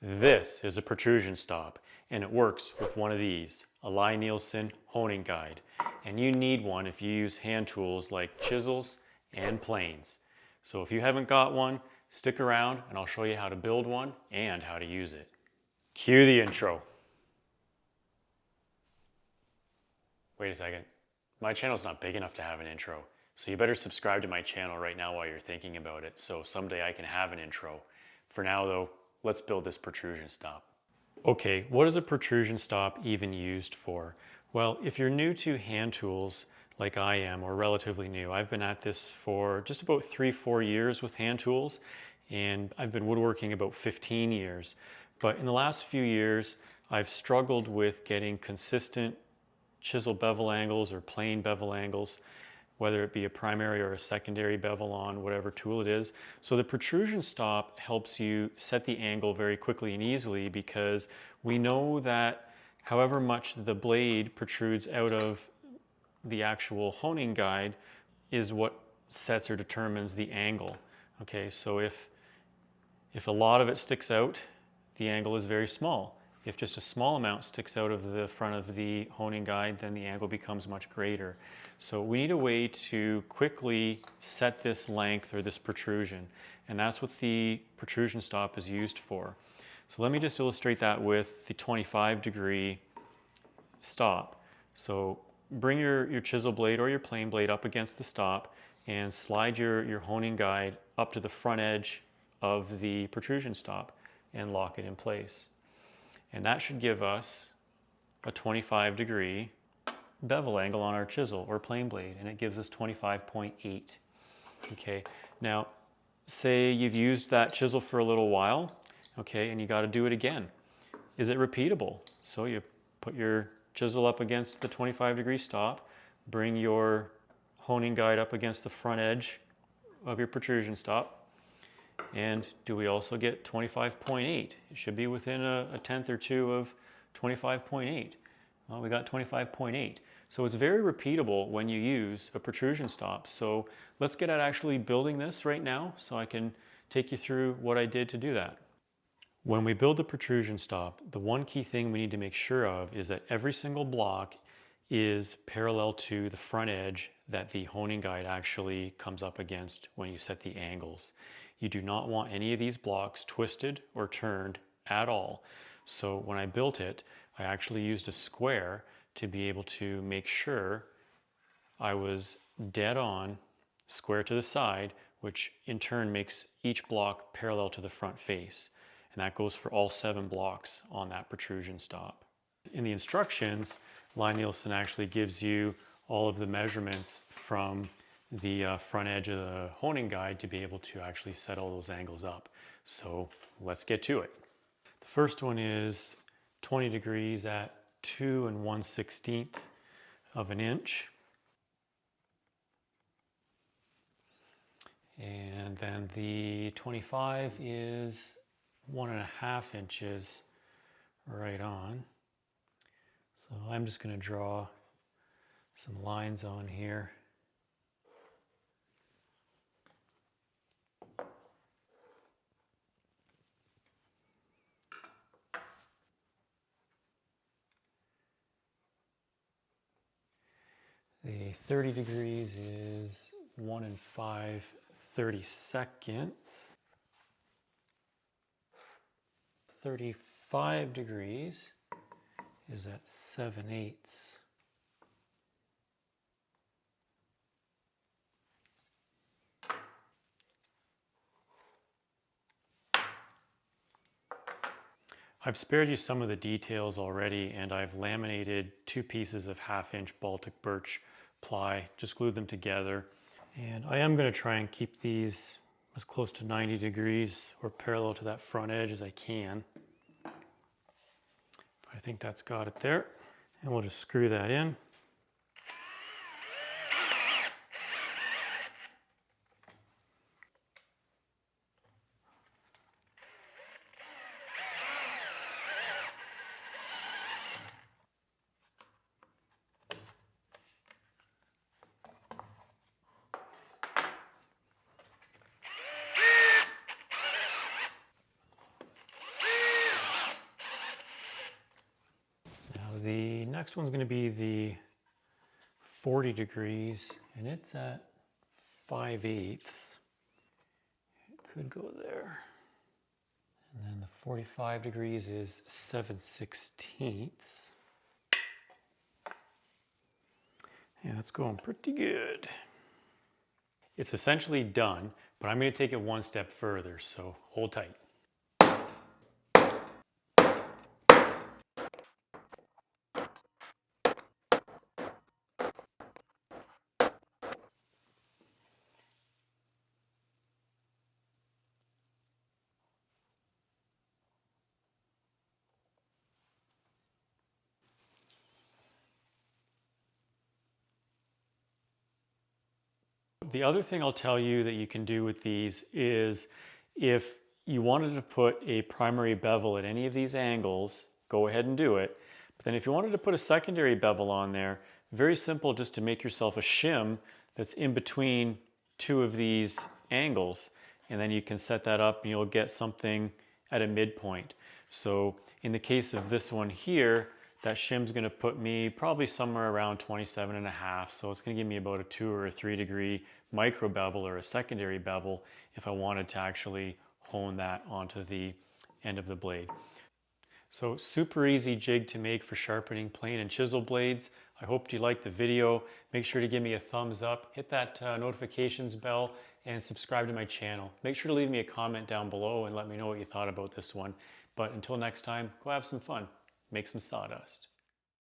This is a protrusion stop, and it works with one of these, a lie-nielsen honing guide. And you need one if you use hand tools like chisels and planes. So if you haven't got one, stick around and I'll show you how to build one and how to use it. Cue the intro. Wait a second. My channel's not big enough to have an intro, so you better subscribe to my channel right now while you're thinking about it, so someday I can have an intro. For now though, let's build this protrusion stop. Okay, what is a protrusion stop even used for? Well, if you're new to hand tools like I am, or relatively new, I've been at this for just about 3-4 years with hand tools, and I've been woodworking about 15 years. But in the last few years, I've struggled with getting consistent chisel bevel angles or plane bevel angles, whether it be a primary or a secondary bevel on whatever tool it is. So the protrusion stop helps you set the angle very quickly and easily, because we know that however much the blade protrudes out of the actual honing guide is what sets or determines the angle. Okay, so if a lot of it sticks out, the angle is very small. If just a small amount sticks out of the front of the honing guide, then the angle becomes much greater. So we need a way to quickly set this length or this protrusion, and that's what the protrusion stop is used for. So let me just illustrate that with the 25-degree stop. So bring your chisel blade or your plane blade up against the stop and slide your honing guide up to the front edge of the protrusion stop and lock it in place. And that should give us a 25-degree bevel angle on our chisel or plane blade, and it gives us 25.8. Okay, now say you've used that chisel for a little while, okay, and you got to do it again. Is it repeatable? So you put your chisel up against the 25-degree stop, bring your honing guide up against the front edge of your protrusion stop, and do we also get 25.8? It should be within a tenth or two of 25.8. Well, we got 25.8. So it's very repeatable when you use a protrusion stop. So let's get at actually building this right now so I can take you through what I did to do that. When we build the protrusion stop, the one key thing we need to make sure of is that every single block is parallel to the front edge that the honing guide actually comes up against when you set the angles. You do not want any of these blocks twisted or turned at all. So when I built it, I actually used a square to be able to make sure I was dead on, square to the side, which in turn makes each block parallel to the front face. And that goes for all 7 blocks on that protrusion stop. In the instructions, lie-nielsen actually gives you all of the measurements from the front edge of the honing guide to be able to actually set all those angles up. So let's get to it. The first one is 20 degrees at 2 1/16 of an inch. And then the 25 is 1.5 inches right on. So I'm just going to draw some lines on here. The 30 degrees is 1 5/32. 35 degrees is at 7/8. I've spared you some of the details already, and I've laminated 2 pieces of 1/2-inch Baltic birch ply, just glued them together. And I am going to try and keep these as close to 90 degrees or parallel to that front edge as I can. But I think that's got it there. And we'll just screw that in. next one's going to be the 40 degrees, and it's at 5/8. It could go there. And then the 45 degrees is 7/16. Yeah, that's going pretty good. It's essentially done, but I'm going to take it one step further, so hold tight. The other thing I'll tell you that you can do with these is if you wanted to put a primary bevel at any of these angles, go ahead and do it. But then if you wanted to put a secondary bevel on there, very simple, just to make yourself a shim that's in between two of these angles. And then you can set that up and you'll get something at a midpoint. So in the case of this one here, that shim's going to put me probably somewhere around 27.5. So it's going to give me about a 2 or a 3 degree micro bevel or a secondary bevel if I wanted to actually hone that onto the end of the blade. So super easy jig to make for sharpening plane and chisel blades. I hope you liked the video. Make sure to give me a thumbs up, hit that notifications bell, and subscribe to my channel. Make sure to leave me a comment down below and let me know what you thought about this one. But until next time, go have some fun. Make some sawdust.